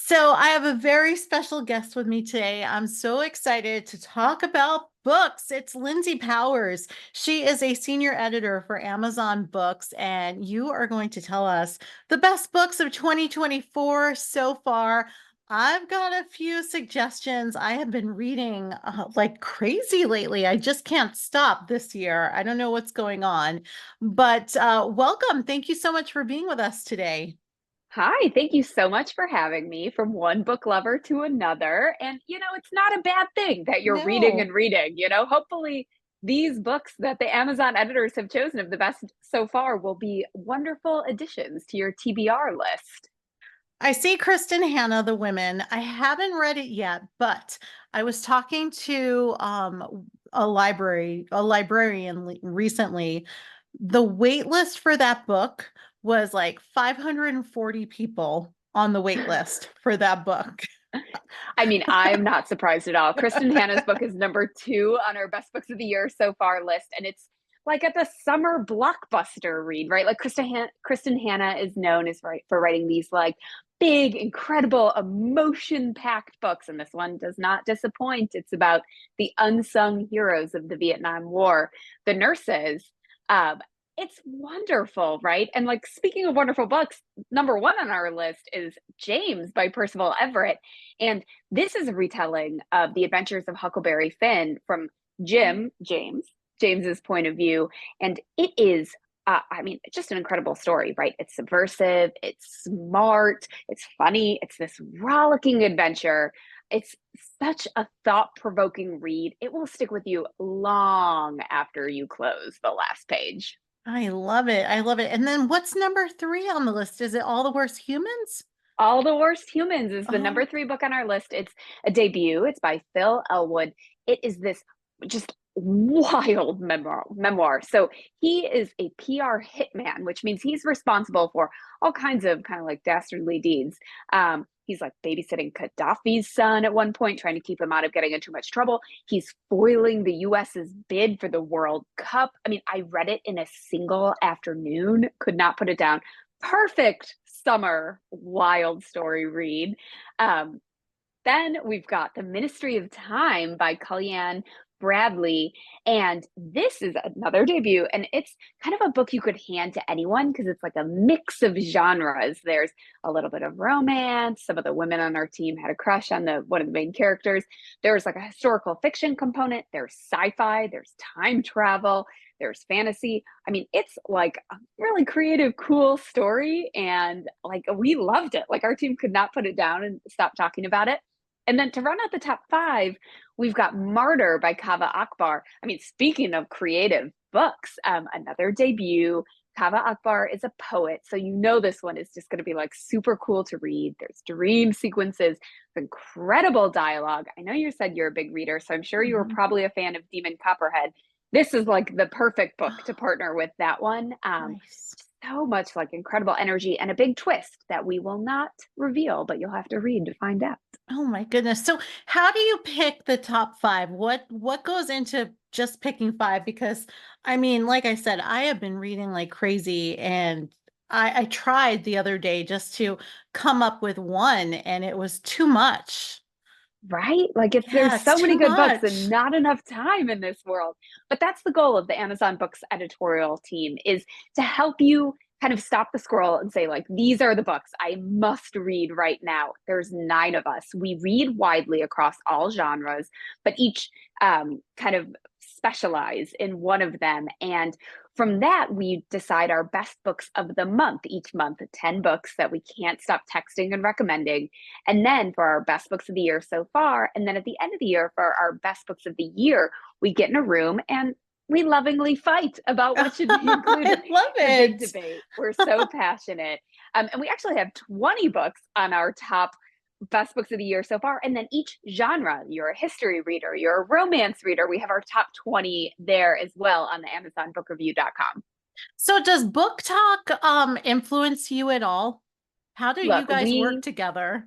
So, I have a very special guest with me today. I'm so excited to talk about books. It's Lindsay Powers. She is a senior editor for Amazon Books, and you are going to tell us the best books of 2024 so far. I've got a few suggestions. I have been reading like crazy lately. I just can't stop this year. I don't know what's going on, but welcome. Thank you so much for being with us today. Hi, thank you so much for having me from one book lover to another. And, it's not a bad thing that you're reading No. and reading. Hopefully, these books that the Amazon editors have chosen of the best so far will be wonderful additions to your TBR list. I see Kristen Hanna, The Women. I haven't read it yet, but I was talking to a librarian recently. The wait list for that book was like 540 people on the wait list for that book. I mean, I'm not surprised at all. Kristen Hanna's book is number two on our best books of the year so far list, and it's like at the summer blockbuster read, right? Like Kristen Hanna is known as for writing these like big, incredible, emotion-packed books, and this one does not disappoint. It's about the unsung heroes of the Vietnam War, the nurses. Um, it's wonderful, right? And like speaking of wonderful books, number one on our list is James by Percival Everett. And this is a retelling of the adventures of Huckleberry Finn from James's point of view. And it is, I mean, just an incredible story, right? It's subversive, it's smart, it's funny, it's this rollicking adventure. It's such a thought provoking read. It will stick with you long after you close the last page. I love it. I love it. And then what's number three on the list? Is it All the Worst Humans? All the Worst Humans is the number Oh, three book on our list. It's a debut. It's by Phil Elwood. It is this just wild memoir. So he is a PR hitman, which means he's responsible for all kinds of kind of like dastardly deeds. He's like babysitting Gaddafi's son at one point, trying to keep him out of getting in too much trouble. He's foiling the US's bid for the World Cup. I mean, I read it in a single afternoon, could not put it down. Perfect summer wild story read. Um, then we've got The Ministry of Time by Kalyan Bradley. And this is another debut. And it's kind of a book you could hand to anyone because it's like a mix of genres. There's a little bit of romance. Some of the women on our team had a crush on the one of the main characters. There's like a historical fiction component. There's sci-fi. There's time travel. There's fantasy. I mean, it's like a really creative, cool story. And like we loved it. Like our team could not put it down and stop talking about it. And then to run out the top five, we've got Martyr by Kava Akbar. I mean, speaking of creative books, another debut. Kava Akbar is a poet, so you know this one is just going to be like super cool to read. There's dream sequences, incredible dialogue. I know you said you're a big reader, so I'm sure you were mhm. probably a fan of Demon Copperhead. This is like the perfect book to partner with that one. Nice. So much like incredible energy and a big twist that we will not reveal, but you'll have to read to find out. Oh my goodness. So how do you pick the top five? What goes into just picking five? Because I mean, like I said, I have been reading like crazy and I tried the other day just to come up with one and it was too much. Right? Like it's Yeah, there's it's so many too good books and much. not enough time in this world. But that's the goal of the Amazon Books editorial team is to help you kind of stop the scroll and say like these are the books I must read right now. There's nine of us. We read widely across all genres, but each kind of specialize in one of them. And from that, we decide our best books of the month each month, 10 books that we can't stop texting and recommending. And then for our best books of the year so far, and then at the end of the year for our best books of the year, we get in a room and we lovingly fight about what should be included. I love It's a big it. debate. We're so passionate. And we actually have 20 books on our top best books of the year so far. And then each genre, you're a history reader, you're a romance reader, we have our top 20 there as well on the AmazonBookReview.com. So does book talk influence you at all? How do you Look, guys work together?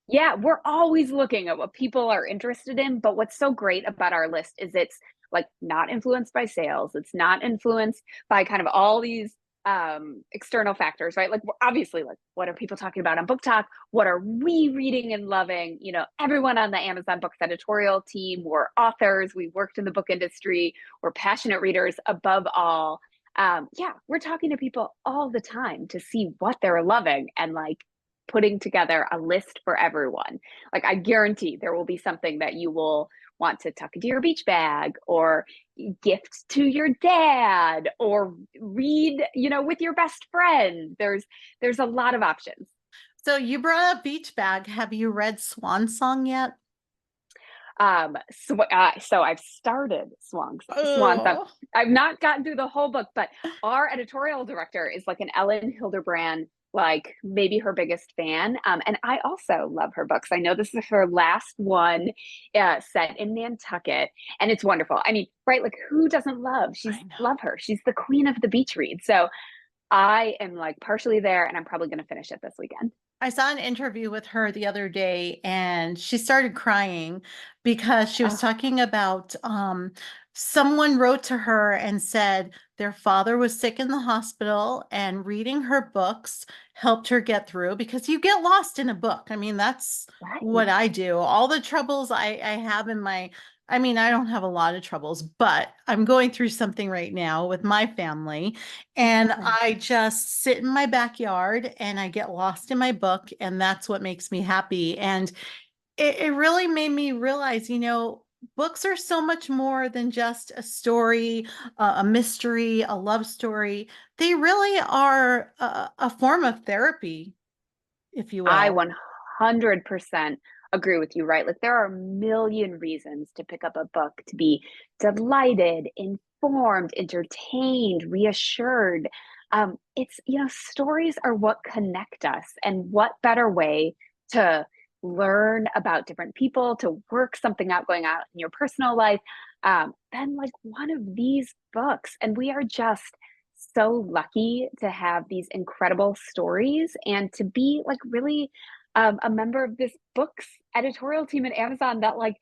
yeah, we're always looking at what people are interested in. But what's so great about our list is it's like not influenced by sales. It's not influenced by kind of all these external factors, right? Like obviously, like what are people talking about on Book Talk? What are we reading and loving? You know, everyone on the Amazon Books editorial team, we're authors, we worked in the book industry, we're passionate readers above all. Yeah, we're talking to people all the time to see what they're loving and like putting together a list for everyone. Like I guarantee there will be something that you will want to tuck into your beach bag or gift to your dad or read, you know, with your best friend. There's a lot of options. So you brought up Beach Bag. Have you read Swan Song yet? So I've started Swan Song. Oh, I've not gotten through the whole book, but our editorial director is like an Ellen Hilderbrand, like maybe her biggest fan. And I also love her books. I know this is her last one, set in Nantucket, and it's wonderful. I mean, right? Like who doesn't I know. love her? She's the queen of the beach read. So I am like partially there, and I'm probably going to finish it this weekend. I saw an interview with her the other day and she started crying because she was Oh, talking about someone wrote to her and said their father was sick in the hospital and reading her books helped her get through because you get lost in a book. I mean, that's right. what I do. All the troubles I have in my I mean, I don't have a lot of troubles, but I'm going through something right now with my family. And Sure. I just sit in my backyard and I get lost in my book, and that's what makes me happy. And it really made me realize, books are so much more than just a story, a mystery, a love story. They really are a form of therapy, if you I will. 100% agree with you, right? Like there are a million reasons to pick up a book to be delighted, informed, entertained, reassured. It's, you know, stories are what connect us, and what better way to learn about different people, to work something out going on in your personal life, than like one of these books. And we are just so lucky to have these incredible stories and to be like really a member of this books editorial team at Amazon that like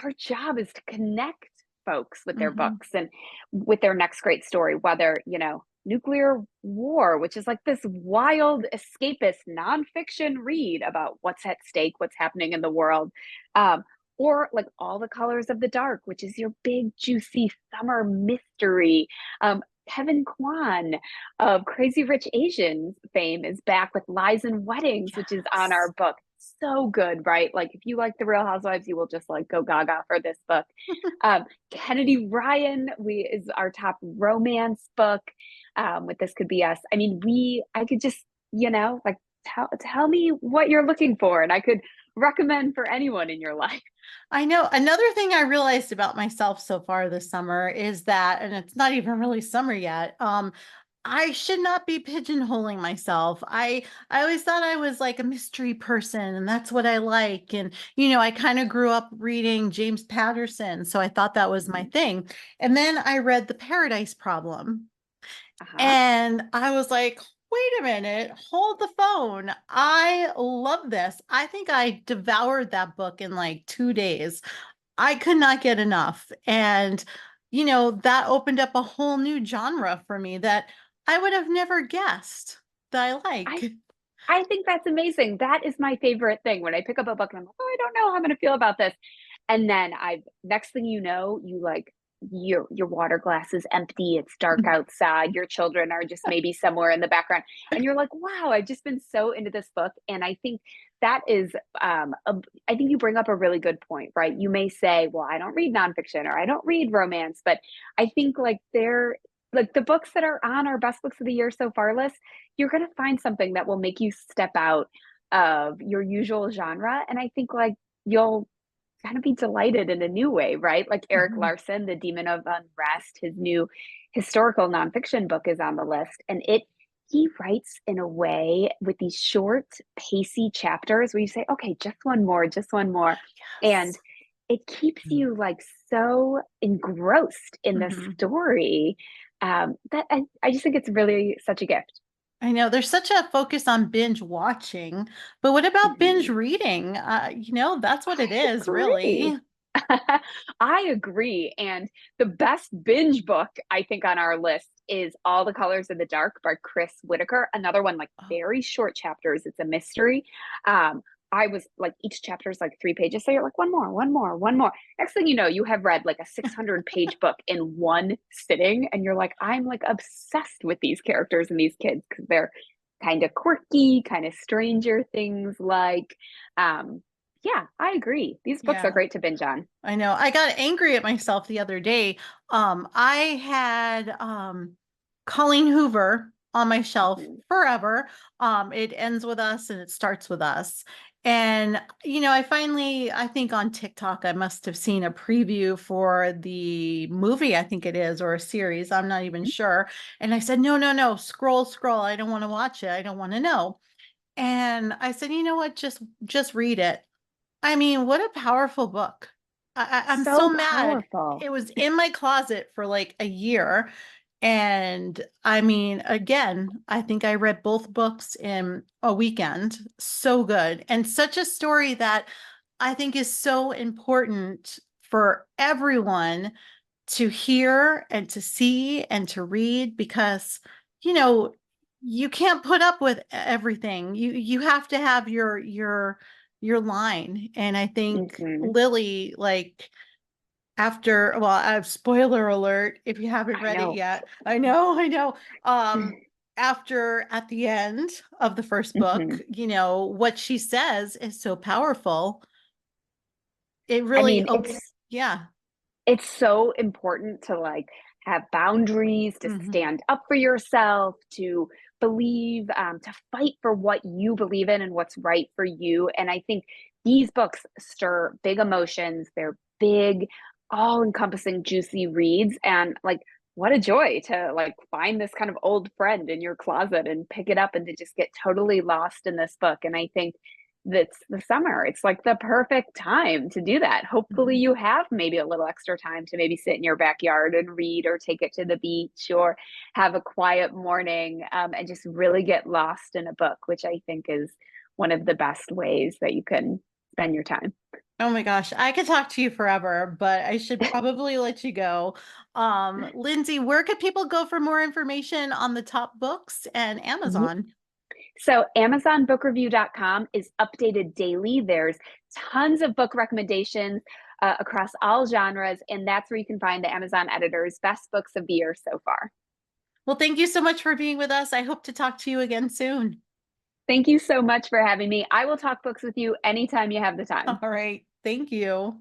our job is to connect folks with their Mhm. books and with their next great story, whether, you know, nuclear war, which is like this wild escapist nonfiction read about what's at stake, what's happening in the world. Um, or like All the Colors of the Dark, which is your big, juicy summer mystery. Kevin Kwan of Crazy Rich Asians fame is back with Lies and Weddings, which is on our Yes. book. So good, right? Like if you like the Real Housewives, you will just like go gaga for this book. Kennedy Ryan is our top romance book, with This Could Be Us. I mean, I could just, you know, like tell me what you're looking for, and I could recommend for anyone in your life. I know. Another thing I realized about myself so far this summer is that, and it's not even really summer yet, I should not be pigeonholing myself. I always thought I was like a mystery person and that's what I like. And I kind of grew up reading James Patterson, so I thought that was my Mhm. thing. And then I read The Paradise Problem Uh-huh. and I was like, wait a minute, hold the phone. I love this. I think I devoured that book in like 2 days. I could not get enough. And, that opened up a whole new genre for me that I would have never guessed that I I like. I think that's amazing. That is my favorite thing when I pick up a book and I'm like, oh, I don't know how I'm going to feel about this. And then next thing you know, you like your water glass is empty. It's dark outside. Your children are just maybe somewhere in the background, and you're like, wow, I've just been so into this book. And I think that is, I think you bring up a really good point, right? You may say, well, I don't read nonfiction or I don't read romance, but I think like like the books that are on our best books of the year so far list, you're going to find something that will make you step out of your usual genre. And I think like you'll kind of be delighted in a new way, right? Like Eric Mhm. Larson, The Demon of Unrest, his new historical nonfiction book is on the list. And he writes in a way with these short, pacey chapters where you say, okay, just one more, just one more. And Yes. it keeps you like so engrossed in the Mhm. story, that I just think it's really such a gift. I know there's such a focus on binge watching, but what about binge Mhm. reading? That's what it I is, agree. really. I agree. And the best binge book, I think, on our list is All the Colors of the Dark by Chris Whitaker. Another one, like Oh, very short chapters. It's a mystery. Um, I was like, each chapter is like 3 pages. So you're like, one more, one more, one more. Next thing you know, you have read like a 600-page book in one sitting. And you're like, I'm like obsessed with these characters and these kids because they're kind of quirky, kind of Stranger Things like. Um, yeah, I agree. These books are yeah. great to binge on. I know. I got angry at myself the other day. I had Colleen Hoover on my shelf Mhm. forever. It ends with us and it starts with us. And I think on TikTok I must have seen a preview for the movie, I think it is, or a series. I'm not even sure. And I said, no, no, no, scroll, scroll. I don't want to watch it. I don't want to know. And I said, you know what? Just read it. I mean, what a powerful book. I'm so So mad. powerful. It was in my closet for like a year. And I mean, again, I think I read both books in a weekend. So good. And such a story that I think is so important for everyone to hear and to see and to read because, you know, you can't put up with everything. You have to have your line. And I think Hmm. Lily, like after, well, spoiler alert if you haven't I read it know. yet. I know. After at the end of the first book, Hmm. what she says is so powerful. It I really, mean, yeah. it's so important to like have boundaries, to Hmm. stand up for yourself, to believe, to fight for what you believe in and what's right for you. And I think these books stir big emotions. They're big, all encompassing, juicy reads. And like, what a joy to like find this kind of old friend in your closet and pick it up and to just get totally lost in this book. And I think that's the summer. It's like the perfect time to do that. Hopefully, Hmm. you have maybe a little extra time to maybe sit in your backyard and read, or take it to the beach, or have a quiet morning, and just really get lost in a book, which I think is one of the best ways that you can spend your time. Oh my gosh, I could talk to you forever, but I should probably let you go. Lindsay, where could people go for more information on the top books and Amazon? So AmazonBookReview.com is updated daily. There's tons of book recommendations across all genres, and that's where you can find the Amazon editors' best books of the year so far. Well, thank you so much for being with us. I hope to talk to you again soon. Thank you so much for having me. I will talk books with you anytime you have the time. All right. Thank you.